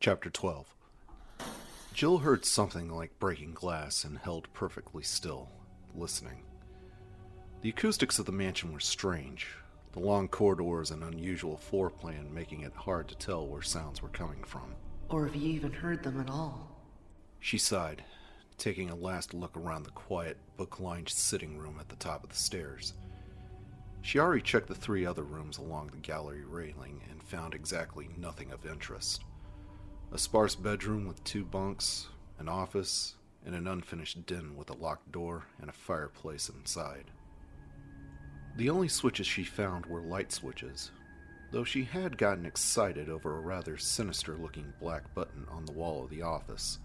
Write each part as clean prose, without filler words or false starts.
Chapter 12. Jill heard something like breaking glass and held perfectly still, listening. The acoustics of the mansion were strange, the long corridors and unusual floor plan making it hard to tell where sounds were coming from. Or if you even heard them at all. She sighed, taking a last look around the quiet, book-lined sitting room at the top of the stairs. She already checked the 3 other rooms along the gallery railing and found exactly nothing of interest. A sparse bedroom with 2 bunks, an office, and an unfinished den with a locked door and a fireplace inside. The only switches she found were light switches, though she had gotten excited over a rather sinister-looking black button on the wall of the office,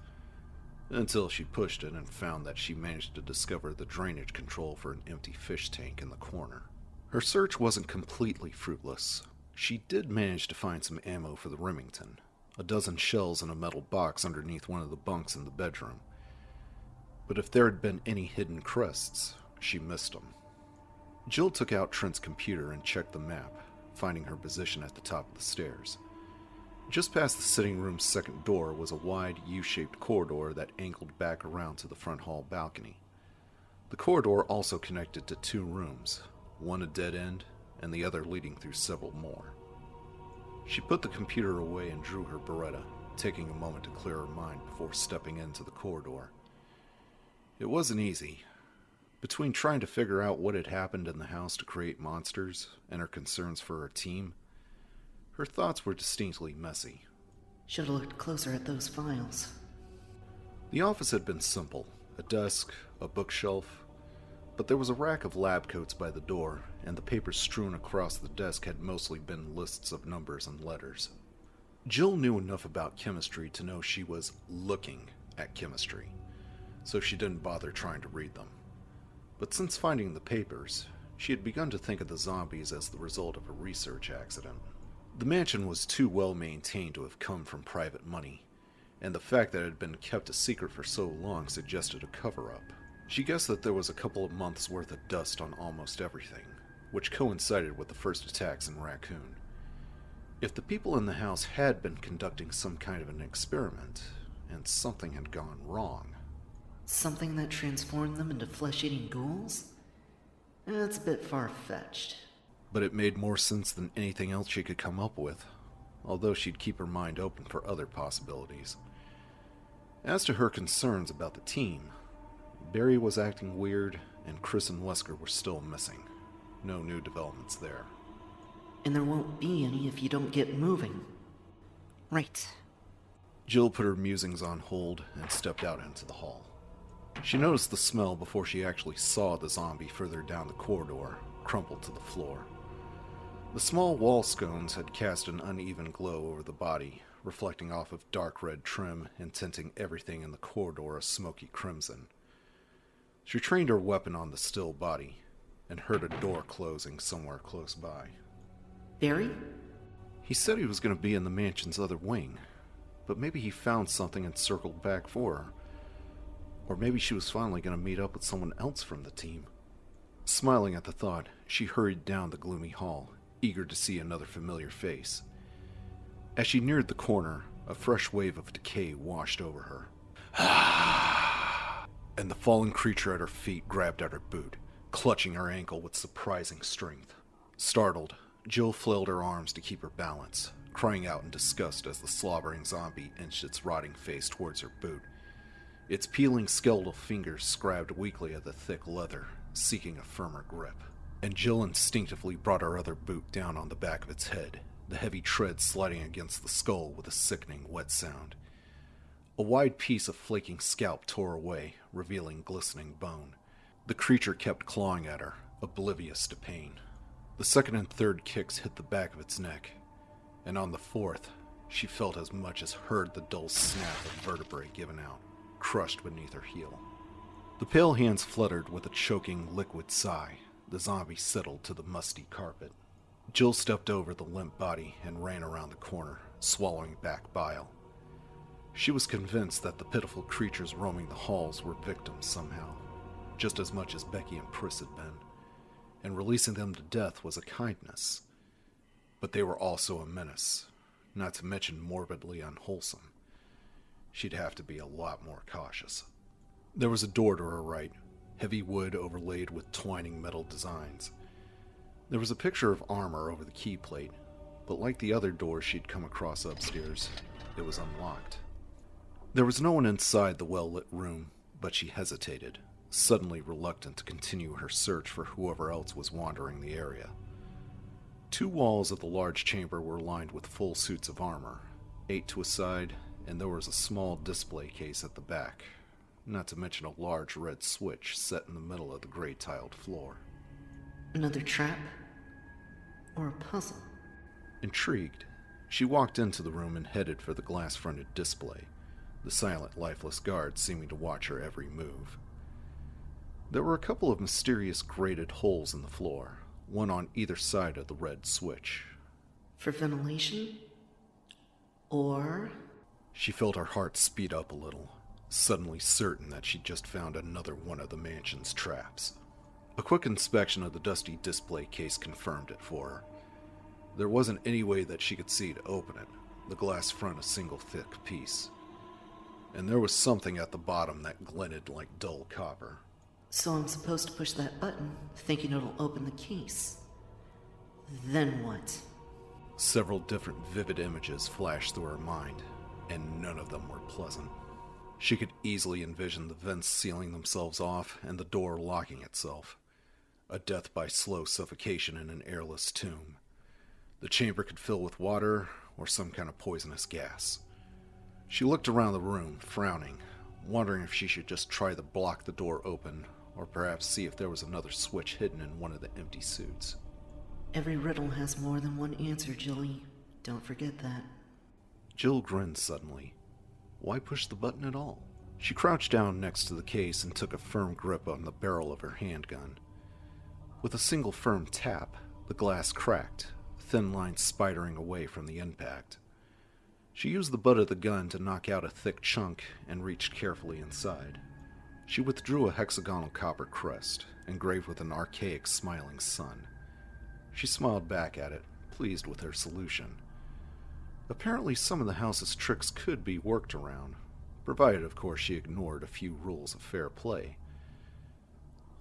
until she pushed it and found that she managed to discover the drainage control for an empty fish tank in the corner. Her search wasn't completely fruitless. She did manage to find some ammo for the Remington, a dozen shells in a metal box underneath one of the bunks in the bedroom. But if there had been any hidden crests, she missed them. Jill took out Trent's computer and checked the map, finding her position at the top of the stairs. Just past the sitting room's second door was a wide U-shaped corridor that angled back around to the front hall balcony. The corridor also connected to 2 rooms, one a dead end and the other leading through several more. She put the computer away and drew her Beretta, taking a moment to clear her mind before stepping into the corridor. It wasn't easy. Between trying to figure out what had happened in the house to create monsters and her concerns for her team, her thoughts were distinctly messy. Should have looked closer at those files. The office had been simple, a desk, a bookshelf, but there was a rack of lab coats by the door, and the papers strewn across the desk had mostly been lists of numbers and letters. Jill knew enough about chemistry to know she was looking at chemistry, so she didn't bother trying to read them. But since finding the papers, she had begun to think of the zombies as the result of a research accident. The mansion was too well maintained to have come from private money, and the fact that it had been kept a secret for so long suggested a cover-up. She guessed that there was a couple of months' worth of dust on almost everything, which coincided with the first attacks in Raccoon. If the people in the house had been conducting some kind of an experiment, and something had gone wrong... Something that transformed them into flesh-eating ghouls? That's a bit far-fetched. But it made more sense than anything else she could come up with, although she'd keep her mind open for other possibilities. As to her concerns about the team, Barry was acting weird, and Chris and Wesker were still missing. No new developments there. And there won't be any if you don't get moving. Right. Jill put her musings on hold and stepped out into the hall. She noticed the smell before she actually saw the zombie further down the corridor, crumpled to the floor. The small wall scones had cast an uneven glow over the body, reflecting off of dark red trim and tinting everything in the corridor a smoky crimson. She trained her weapon on the still body, and heard a door closing somewhere close by. Barry? He said he was going to be in the mansion's other wing, but maybe he found something and circled back for her. Or maybe she was finally going to meet up with someone else from the team. Smiling at the thought, she hurried down the gloomy hall, eager to see another familiar face. As she neared the corner, a fresh wave of decay washed over her. And the fallen creature at her feet grabbed at her boot, clutching her ankle with surprising strength. Startled, Jill flailed her arms to keep her balance, crying out in disgust as the slobbering zombie inched its rotting face towards her boot. Its peeling skeletal fingers scrabbed weakly at the thick leather, seeking a firmer grip. And Jill instinctively brought her other boot down on the back of its head, the heavy tread sliding against the skull with a sickening wet sound. A wide piece of flaking scalp tore away, revealing glistening bone. The creature kept clawing at her, oblivious to pain. The second and third kicks hit the back of its neck, and on the fourth, she felt as much as heard the dull snap of vertebrae given out, crushed beneath her heel. The pale hands fluttered with a choking, liquid sigh. The zombie settled to the musty carpet. Jill stepped over the limp body and ran around the corner, swallowing back bile. She was convinced that the pitiful creatures roaming the halls were victims somehow, just as much as Becky and Pris had been, and releasing them to death was a kindness. But they were also a menace, not to mention morbidly unwholesome. She'd have to be a lot more cautious. There was a door to her right, heavy wood overlaid with twining metal designs. There was a picture of armor over the key plate, but like the other doors she'd come across upstairs, it was unlocked. There was no one inside the well-lit room, but she hesitated, suddenly reluctant to continue her search for whoever else was wandering the area. Two walls of the large chamber were lined with full suits of armor, 8 to a side, and there was a small display case at the back, not to mention a large red switch set in the middle of the gray tiled floor. Another trap? Or a puzzle? Intrigued, she walked into the room and headed for the glass-fronted display, the silent, lifeless guard seeming to watch her every move. There were a couple of mysterious grated holes in the floor, one on either side of the red switch. For ventilation? Or... She felt her heart speed up a little, suddenly certain that she'd just found another one of the mansion's traps. A quick inspection of the dusty display case confirmed it for her. There wasn't any way that she could see to open it, the glass front a single thick piece. And there was something at the bottom that glinted like dull copper. So I'm supposed to push that button, thinking it'll open the case. Then what? Several different vivid images flashed through her mind, and none of them were pleasant. She could easily envision the vents sealing themselves off and the door locking itself. A death by slow suffocation in an airless tomb. The chamber could fill with water or some kind of poisonous gas. She looked around the room, frowning, wondering if she should just try to block the door open, or perhaps see if there was another switch hidden in one of the empty suits. Every riddle has more than one answer, Jilly. Don't forget that. Jill grinned suddenly. Why push the button at all? She crouched down next to the case and took a firm grip on the barrel of her handgun. With a single firm tap, the glass cracked, thin lines spidering away from the impact. She used the butt of the gun to knock out a thick chunk and reached carefully inside. She withdrew a hexagonal copper crest, engraved with an archaic smiling sun. She smiled back at it, pleased with her solution. Apparently some of the house's tricks could be worked around, provided of course she ignored a few rules of fair play.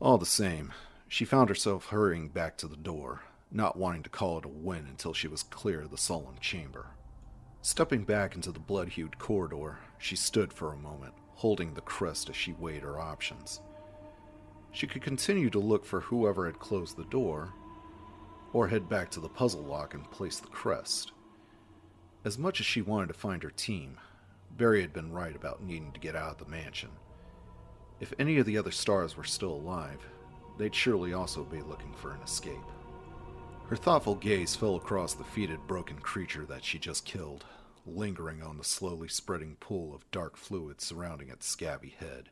All the same, she found herself hurrying back to the door, not wanting to call it a win until she was clear of the solemn chamber. Stepping back into the blood-hued corridor, she stood for a moment, holding the crest as she weighed her options. She could continue to look for whoever had closed the door, or head back to the puzzle lock and place the crest. As much as she wanted to find her team, Barry had been right about needing to get out of the mansion. If any of the other stars were still alive, they'd surely also be looking for an escape. Her thoughtful gaze fell across the fetid, broken creature that she just killed, lingering on the slowly spreading pool of dark fluid surrounding its scabby head,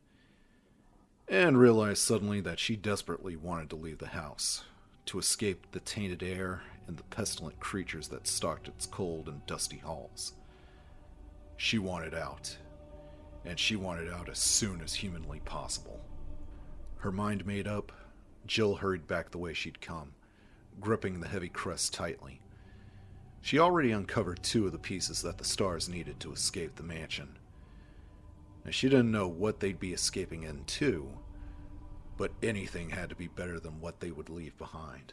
and realized suddenly that she desperately wanted to leave the house, to escape the tainted air and the pestilent creatures that stalked its cold and dusty halls. She wanted out, and she wanted out as soon as humanly possible. Her mind made up, Jill hurried back the way she'd come, gripping the heavy crest tightly. She already uncovered 2 of the pieces that the stars needed to escape the mansion. Now, she didn't know what they'd be escaping into, but anything had to be better than what they would leave behind.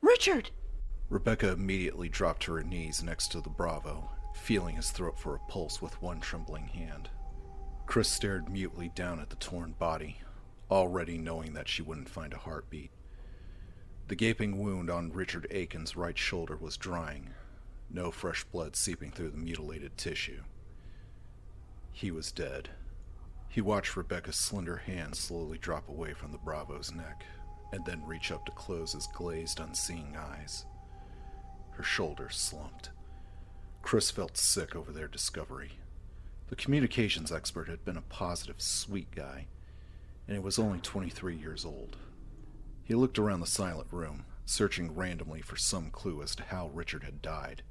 Richard! Rebecca immediately dropped to her knees next to the Bravo, feeling his throat for a pulse with one trembling hand. Chris stared mutely down at the torn body, already knowing that she wouldn't find a heartbeat. The gaping wound on Richard Aiken's right shoulder was drying, no fresh blood seeping through the mutilated tissue. He was dead. He watched Rebecca's slender hand slowly drop away from the Bravo's neck, and then reach up to close his glazed, unseeing eyes. Her shoulders slumped. Chris felt sick over their discovery. The communications expert had been a positive, sweet guy, and he was only 23 years old. He looked around the silent room, searching randomly for some clue as to how Richard had died.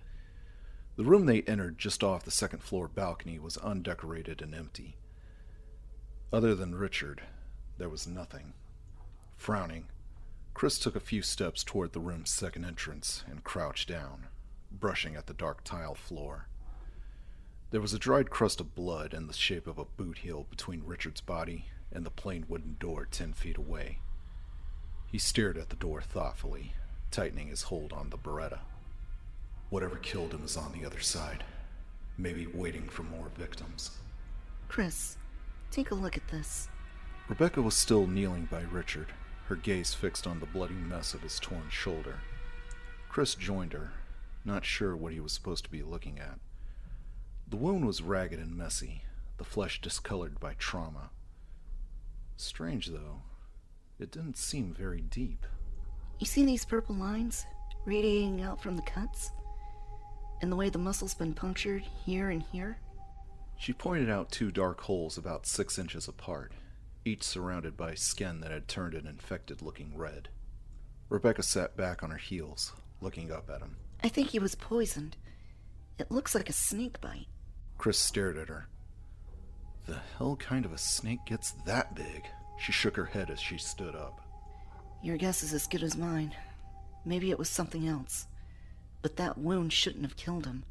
The room they entered just off the second-floor balcony was undecorated and empty. Other than Richard, there was nothing. Frowning, Chris took a few steps toward the room's second entrance and crouched down, brushing at the dark tile floor. There was a dried crust of blood in the shape of a boot heel between Richard's body and the plain wooden door 10 feet away. He stared at the door thoughtfully, tightening his hold on the Beretta. Whatever killed him is on the other side, maybe waiting for more victims. Chris, take a look at this. Rebecca was still kneeling by Richard, her gaze fixed on the bloody mess of his torn shoulder. Chris joined her, not sure what he was supposed to be looking at. The wound was ragged and messy, the flesh discolored by trauma. Strange, though, it didn't seem very deep. You see these purple lines radiating out from the cuts? And the way the muscle's been punctured here and here? She pointed out 2 dark holes about 6 inches apart, each surrounded by skin that had turned an infected-looking red. Rebecca sat back on her heels, looking up at him. I think he was poisoned. It looks like a snake bite. Chris stared at her. The hell kind of a snake gets that big? She shook her head as she stood up. Your guess is as good as mine. Maybe it was something else. But that wound shouldn't have killed him.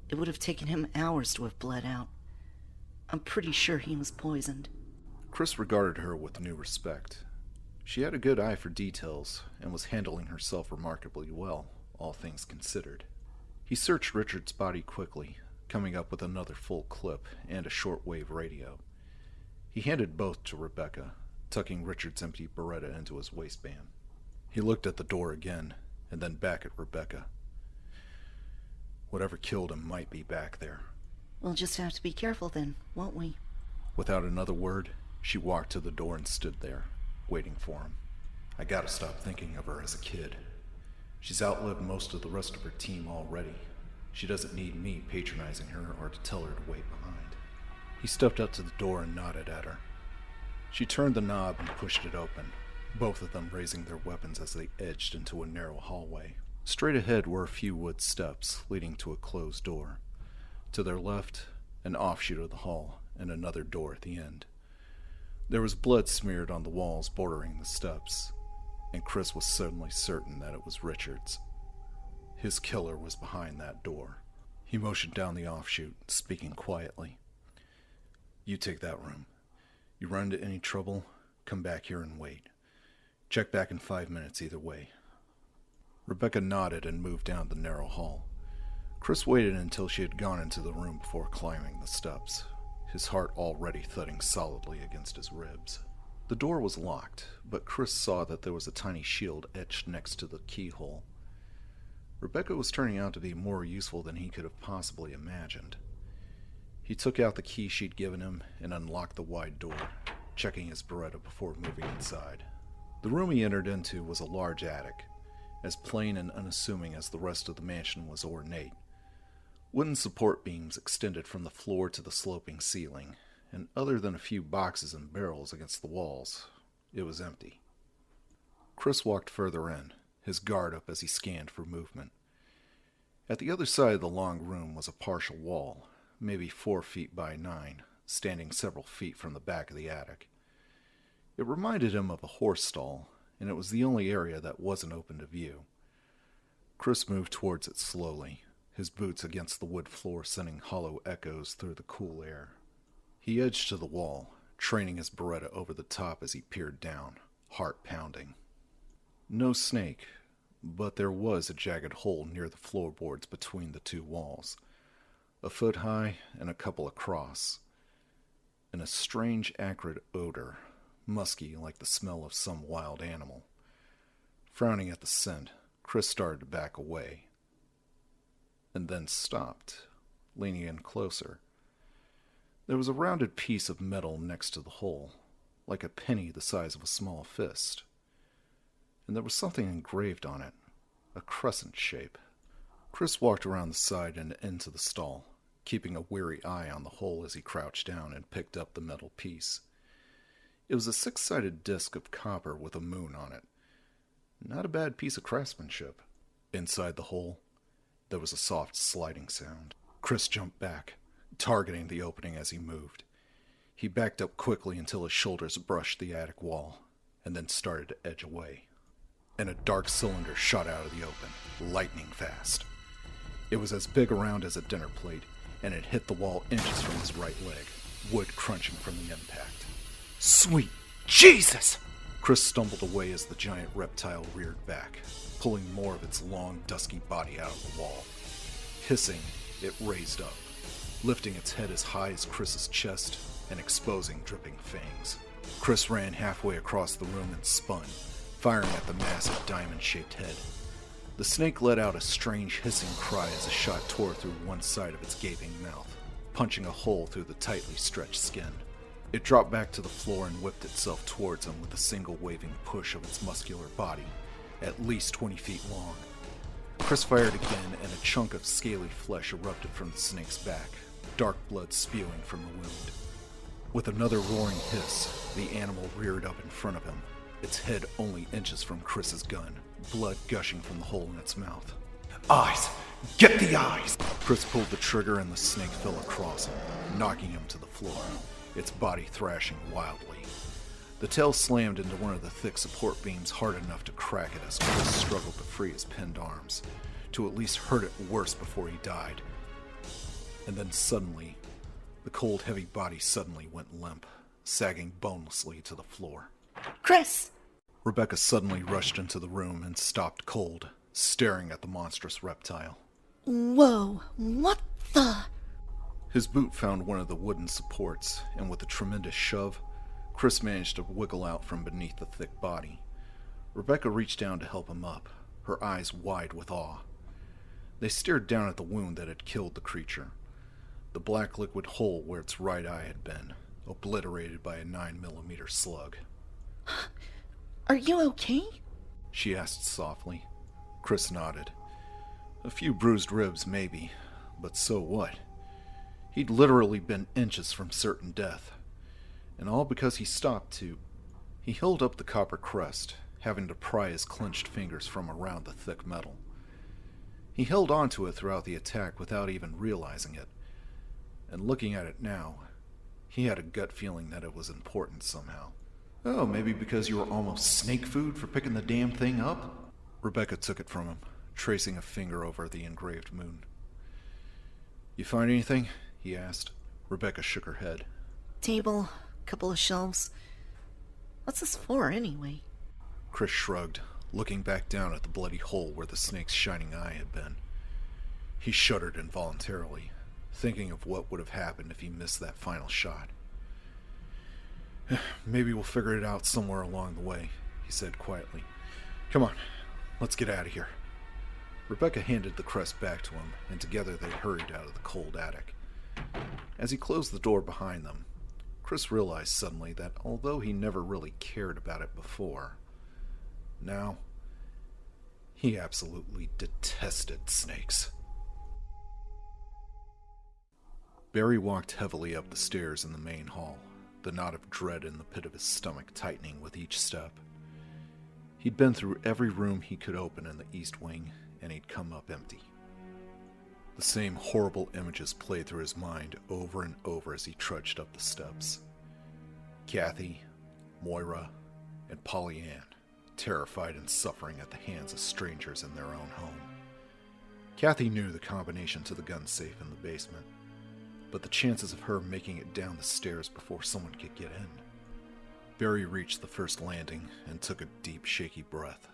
It would have taken him hours to have bled out. I'm pretty sure he was poisoned. Chris regarded her with new respect. She had a good eye for details and was handling herself remarkably well, all things considered. He searched Richard's body quickly, coming up with another full clip and a shortwave radio. He handed both to Rebecca, tucking Richard's empty Beretta into his waistband. He looked at the door again, and then back at Rebecca. Whatever killed him might be back there. We'll just have to be careful then, won't we? Without another word, she walked to the door and stood there, waiting for him. I gotta stop thinking of her as a kid. She's outlived most of the rest of her team already. She doesn't need me patronizing her or to tell her to wait behind. He stepped up to the door and nodded at her. She turned the knob and pushed it open, both of them raising their weapons as they edged into a narrow hallway. Straight ahead were a few wood steps leading to a closed door. To their left, an offshoot of the hall and another door at the end. There was blood smeared on the walls bordering the steps, and Chris was suddenly certain that it was Richard's. His killer was behind that door. He motioned down the offshoot, speaking quietly. You take that room. You run into any trouble, come back here and wait. Check back in 5 minutes either way. Rebecca nodded and moved down the narrow hall. Chris waited until she had gone into the room before climbing the steps, his heart already thudding solidly against his ribs. The door was locked, but Chris saw that there was a tiny shield etched next to the keyhole. Rebecca was turning out to be more useful than he could have possibly imagined. He took out the key she'd given him and unlocked the wide door, checking his Beretta before moving inside. The room he entered into was a large attic, as plain and unassuming as the rest of the mansion was ornate. Wooden support beams extended from the floor to the sloping ceiling, and other than a few boxes and barrels against the walls, it was empty. Chris walked further in, his guard up as he scanned for movement. At the other side of the long room was a partial wall, maybe 4 feet by 9, standing several feet from the back of the attic. It reminded him of a horse stall, and it was the only area that wasn't open to view. Chris moved towards it slowly, his boots against the wood floor sending hollow echoes through the cool air. He edged to the wall, training his Beretta over the top as he peered down, heart pounding. No snake, but there was a jagged hole near the floorboards between the 2 walls, a foot high and a couple across, and a strange acrid odor, musky like the smell of some wild animal. Frowning at the scent, Chris started to back away, and then stopped, leaning in closer. There was a rounded piece of metal next to the hole, like a penny the size of a small fist, and there was something engraved on it, a crescent shape. Chris walked around the side and into the stall, keeping a weary eye on the hole as he crouched down and picked up the metal piece. It was a 6-sided disc of copper with a moon on it. Not a bad piece of craftsmanship. Inside the hole, there was a soft sliding sound. Chris jumped back, targeting the opening as he moved. He backed up quickly until his shoulders brushed the attic wall, and then started to edge away. and a dark cylinder shot out of the open, lightning fast. It was as big around as a dinner plate, and it hit the wall inches from his right leg, wood crunching from the impact. Sweet Jesus! Chris stumbled away as the giant reptile reared back, pulling more of its long, dusky body out of the wall. Hissing, it raised up, lifting its head as high as Chris's chest and exposing dripping fangs. Chris ran halfway across the room and spun, firing at the massive diamond-shaped head. The snake let out a strange hissing cry as a shot tore through one side of its gaping mouth, punching a hole through the tightly stretched skin. It dropped back to the floor and whipped itself towards him with a single waving push of its muscular body, at least 20 feet long. Chris fired again, and a chunk of scaly flesh erupted from the snake's back, dark blood spewing from the wound. With another roaring hiss, the animal reared up in front of him, its head only inches from Chris's gun, blood gushing from the hole in its mouth. Eyes! Get the eyes! Chris pulled the trigger and the snake fell across him, knocking him to the floor, its body thrashing wildly. The tail slammed into one of the thick support beams hard enough to crack it as Chris struggled to free his pinned arms, to at least hurt it worse before he died. And then suddenly, the cold, heavy body suddenly went limp, sagging bonelessly to the floor. Chris! Rebecca suddenly rushed into the room and stopped cold, staring at the monstrous reptile. Whoa, what the? His boot found one of the wooden supports, and with a tremendous shove, Chris managed to wiggle out from beneath the thick body. Rebecca reached down to help him up, her eyes wide with awe. They stared down at the wound that had killed the creature, the black liquid hole where its right eye had been, obliterated by a 9mm slug. Are you okay? She asked softly. Chris nodded. A few bruised ribs, maybe, but so what? He'd literally been inches from certain death. And all because he stopped to... He held up the copper crest, having to pry his clenched fingers from around the thick metal. He held onto it throughout the attack without even realizing it. And looking at it now, he had a gut feeling that it was important somehow. Oh, maybe because you were almost snake food for picking the damn thing up? Rebecca took it from him, tracing a finger over the engraved moon. You find anything? He asked. Rebecca shook her head. Table, couple of shelves. What's this for, anyway? Chris shrugged, looking back down at the bloody hole where the snake's shining eye had been. He shuddered involuntarily, thinking of what would have happened if he missed that final shot. Maybe we'll figure it out somewhere along the way, he said quietly. Come on, let's get out of here. Rebecca handed the crest back to him, and together they hurried out of the cold attic. As he closed the door behind them, Chris realized suddenly that although he never really cared about it before, now he absolutely detested snakes. Barry walked heavily up the stairs in the main hall, the knot of dread in the pit of his stomach tightening with each step. He'd been through every room he could open in the East Wing, and he'd come up empty. The same horrible images played through his mind over and over as he trudged up the steps. Kathy, Moira, and Polly Ann, terrified and suffering at the hands of strangers in their own home. Kathy knew the combination to the gun safe in the basement, but the chances of her making it down the stairs before someone could get in. Barry reached the first landing and took a deep, shaky breath.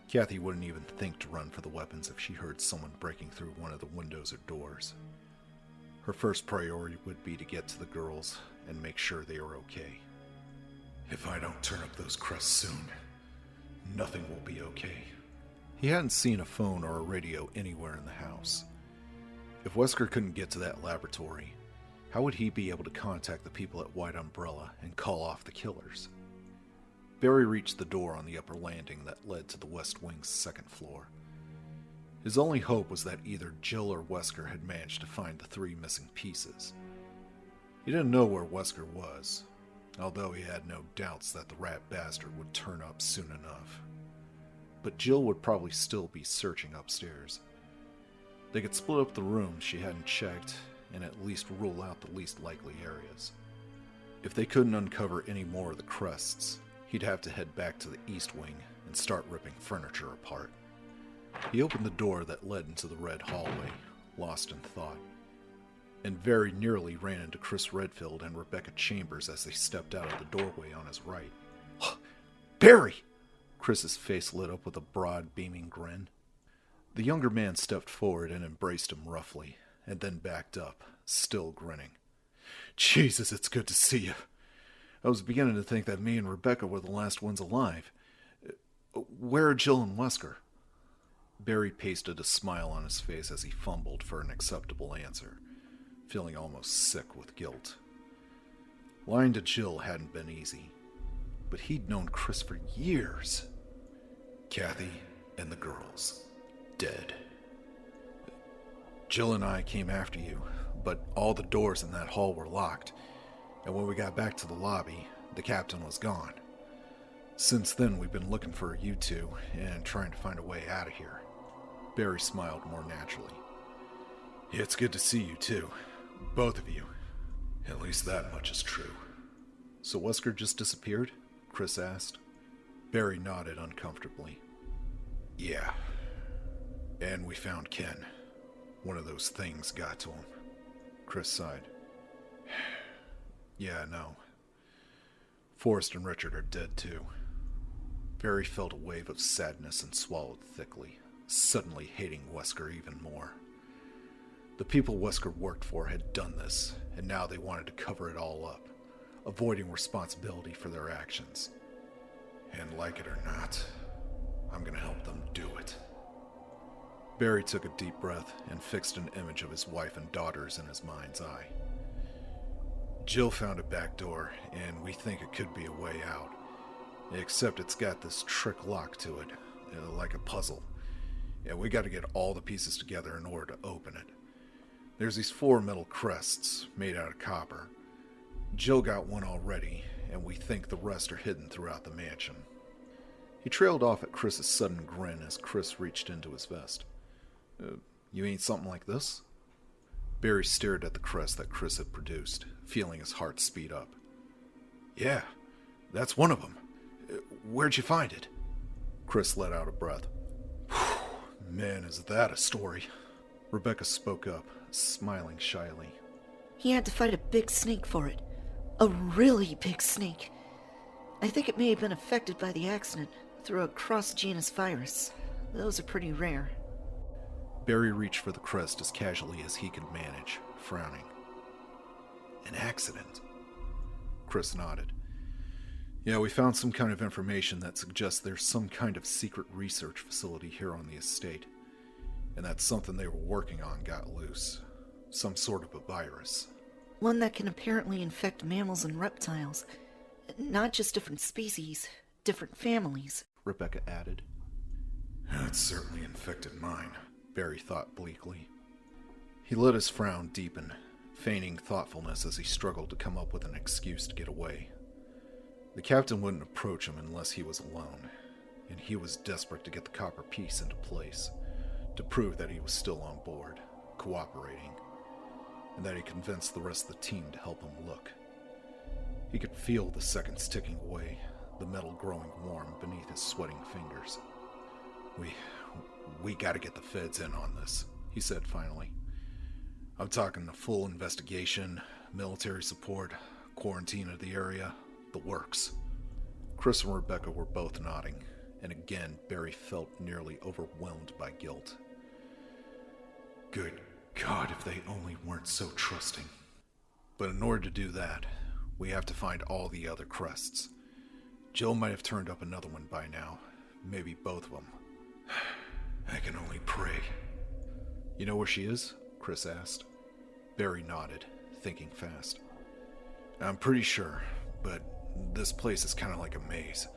Kathy wouldn't even think to run for the weapons if she heard someone breaking through one of the windows or doors. Her first priority would be to get to the girls and make sure they were okay. If I don't turn up those crests soon, nothing will be okay. He hadn't seen a phone or a radio anywhere in the house. If Wesker couldn't get to that laboratory, how would he be able to contact the people at White Umbrella and call off the killers? Barry reached the door on the upper landing that led to the West Wing's second floor. His only hope was that either Jill or Wesker had managed to find the 3 missing pieces. He didn't know where Wesker was, although he had no doubts that the rat bastard would turn up soon enough. But Jill would probably still be searching upstairs. They could split up the rooms she hadn't checked and at least rule out the least likely areas. If they couldn't uncover any more of the crests, he'd have to head back to the East Wing and start ripping furniture apart. He opened the door that led into the red hallway, lost in thought, and very nearly ran into Chris Redfield and Rebecca Chambers as they stepped out of the doorway on his right. "Barry!" Chris's face lit up with a broad, beaming grin. The younger man stepped forward and embraced him roughly, and then backed up, still grinning. "Jesus, it's good to see you. I was beginning to think that me and Rebecca were the last ones alive. Where are Jill and Wesker?" Barry pasted a smile on his face as he fumbled for an acceptable answer, feeling almost sick with guilt. Lying to Jill hadn't been easy, but he'd known Chris for years. "Kathy and the girls, dead. Jill and I came after you, but all the doors in that hall were locked, and when we got back to the lobby, the captain was gone. Since then, we've been looking for you two and trying to find a way out of here." Barry smiled more naturally. "It's good to see you too, both of you. At least that much is true." "So Wesker just disappeared?" Chris asked. Barry nodded uncomfortably. "Yeah. And we found Ken. One of those things got to him." Chris sighed. "Yeah, no. Forrest and Richard are dead too." Barry felt a wave of sadness and swallowed thickly, suddenly hating Wesker even more. The people Wesker worked for had done this, and now they wanted to cover it all up, avoiding responsibility for their actions. "And like it or not, I'm gonna help them do it." Barry took a deep breath and fixed an image of his wife and daughters in his mind's eye. "Jill found a back door, and we think it could be a way out. Except it's got this trick lock to it, like a puzzle. And we gotta get all the pieces together in order to open it. There's these 4 metal crests made out of copper. Jill got one already, and we think the rest are hidden throughout the mansion." He trailed off at Chris's sudden grin as Chris reached into his vest. You ain't something like this?" Barry stared at the crest that Chris had produced, feeling his heart speed up. "Yeah, that's one of them. Where'd you find it?" Chris let out a breath. "Man, is that a story." Rebecca spoke up, smiling shyly. He had to fight a big snake for it. A really big snake. I think it may have been affected by the accident through a cross-genus virus. Those are pretty rare. Barry reached for the crest as casually as he could manage, frowning. "An accident?" Chris nodded. "Yeah, we found some kind of information that suggests there's some kind of secret research facility here on the estate, and that something they were working on got loose. Some sort of a virus." One that can apparently infect mammals and reptiles. Not just different species, different families. Rebecca added. "It certainly infected mine," Barry thought bleakly. He let his frown deepen, feigning thoughtfulness as he struggled to come up with an excuse to get away. The captain wouldn't approach him unless he was alone, and he was desperate to get the copper piece into place, to prove that he was still on board, cooperating, and that he convinced the rest of the team to help him look. He could feel the seconds ticking away, the metal growing warm beneath his sweating fingers. We gotta get the feds in on this," he said finally. "I'm talking a full investigation, military support, quarantine of the area, the works." Chris and Rebecca were both nodding, and again Barry felt nearly overwhelmed by guilt. Good God, if they only weren't so trusting. But in order to do that, we have to find all the other crests. Jill might have turned up another one by now, maybe both of them. I can only pray. "You know where she is?" Chris asked. Barry nodded, thinking fast. "I'm pretty sure, but this place is kind of like a maze.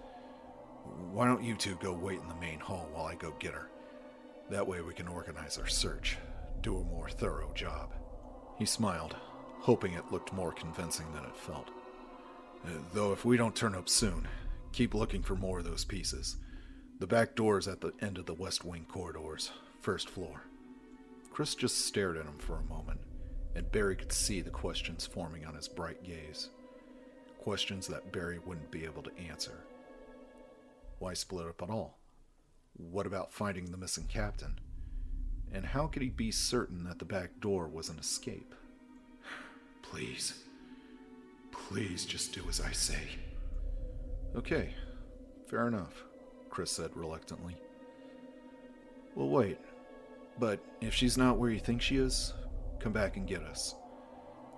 Why don't you two go wait in the main hall while I go get her? That way we can organize our search, do a more thorough job." He smiled, hoping it looked more convincing than it felt. "Though if we don't turn up soon, keep looking for more of those pieces. The back door's at the end of the West Wing corridors, first floor." Chris just stared at him for a moment, and Barry could see the questions forming on his bright gaze. Questions that Barry wouldn't be able to answer. Why split up at all? What about finding the missing captain? And how could he be certain that the back door was an escape? Please. Please just do as I say. Okay, fair enough, Chris said reluctantly. Well, wait. But if she's not where you think she is, come back and get us.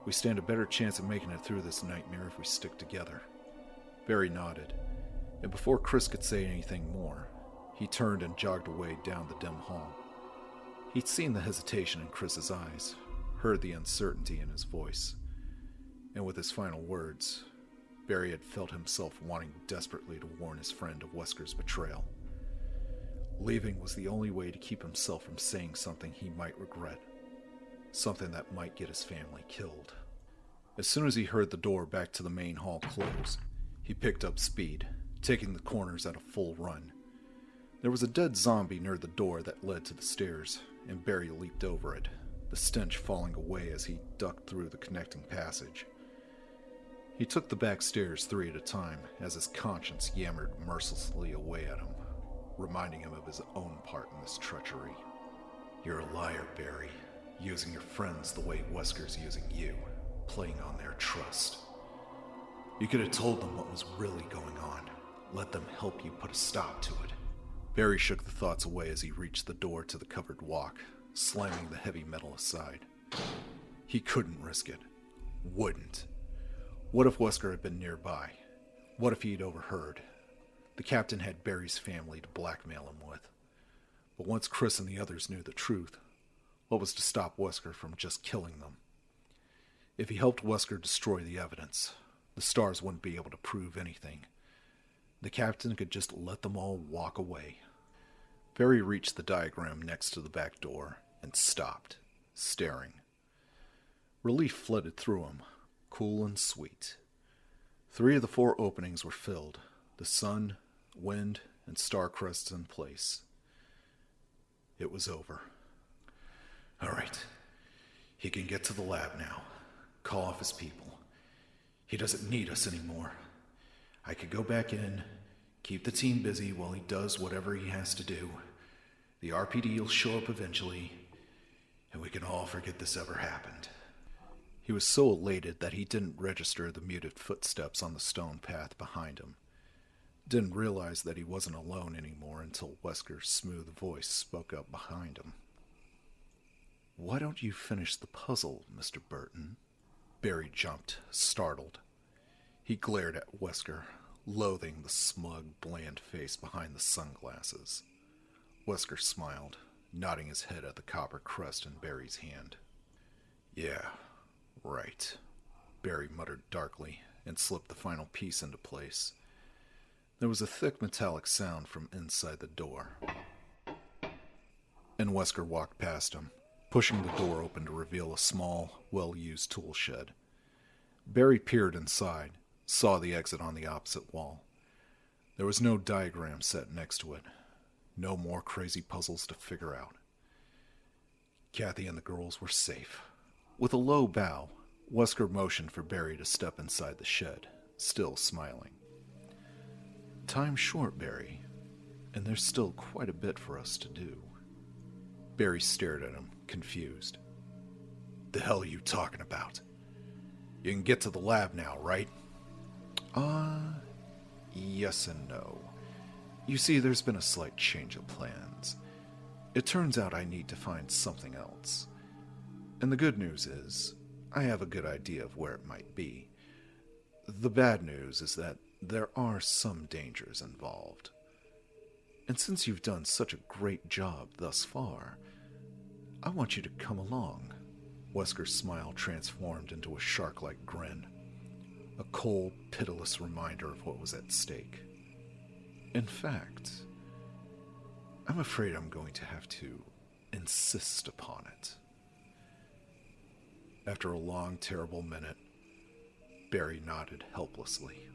We stand a better chance of making it through this nightmare if we stick together. Barry nodded, and before Chris could say anything more, he turned and jogged away down the dim hall. He'd seen the hesitation in Chris's eyes, heard the uncertainty in his voice, and with his final words, Barry had felt himself wanting desperately to warn his friend of Wesker's betrayal. Leaving was the only way to keep himself from saying something he might regret, something that might get his family killed. As soon as he heard the door back to the main hall close, he picked up speed, taking the corners at a full run. There was a dead zombie near the door that led to the stairs, and Barry leaped over it, the stench falling away as he ducked through the connecting passage. He took the back stairs 3 at a time as his conscience yammered mercilessly away at him, reminding him of his own part in this treachery. You're a liar, Barry, using your friends the way Wesker's using you, playing on their trust. You could have told them what was really going on, let them help you put a stop to it. Barry shook the thoughts away as he reached the door to the covered walk, slamming the heavy metal aside. He couldn't risk it. Wouldn't. What if Wesker had been nearby? What if he'd overheard? The captain had Barry's family to blackmail him with. But once Chris and the others knew the truth, what was to stop Wesker from just killing them? If he helped Wesker destroy the evidence, the stars wouldn't be able to prove anything. The captain could just let them all walk away. Barry reached the diagram next to the back door and stopped, staring. Relief flooded through him, cool and sweet. 3 of the 4 openings were filled, the sun, wind, and star crests in place. It was over. All right. He can get to the lab now. Call off his people. He doesn't need us anymore. I could go back in, keep the team busy while he does whatever he has to do. The RPD will show up eventually, and we can all forget this ever happened. He was so elated that he didn't register the muted footsteps on the stone path behind him. Didn't realize that he wasn't alone anymore until Wesker's smooth voice spoke up behind him. "Why don't you finish the puzzle, Mr. Burton?" Barry jumped, startled. He glared at Wesker, loathing the smug, bland face behind the sunglasses. Wesker smiled, nodding his head at the copper crest in Barry's hand. "Yeah, right," Barry muttered darkly and slipped the final piece into place. There was a thick metallic sound from inside the door, and Wesker walked past him, pushing the door open to reveal a small, well-used tool shed. Barry peered inside, saw the exit on the opposite wall. There was no diagram set next to it. No more crazy puzzles to figure out. Kathy and the girls were safe. With a low bow, Wesker motioned for Barry to step inside the shed, still smiling. "Time's short, Barry, and there's still quite a bit for us to do." Barry stared at him, confused. "The hell are you talking about? You can get to the lab now, right?" Yes and no. You see, there's been a slight change of plans. It turns out I need to find something else. And the good news is, I have a good idea of where it might be. The bad news is that there are some dangers involved. And since you've done such a great job thus far, I want you to come along. Wesker's smile transformed into a shark-like grin, a cold, pitiless reminder of what was at stake. In fact, I'm afraid I'm going to have to insist upon it. After a long, terrible minute, Barry nodded helplessly.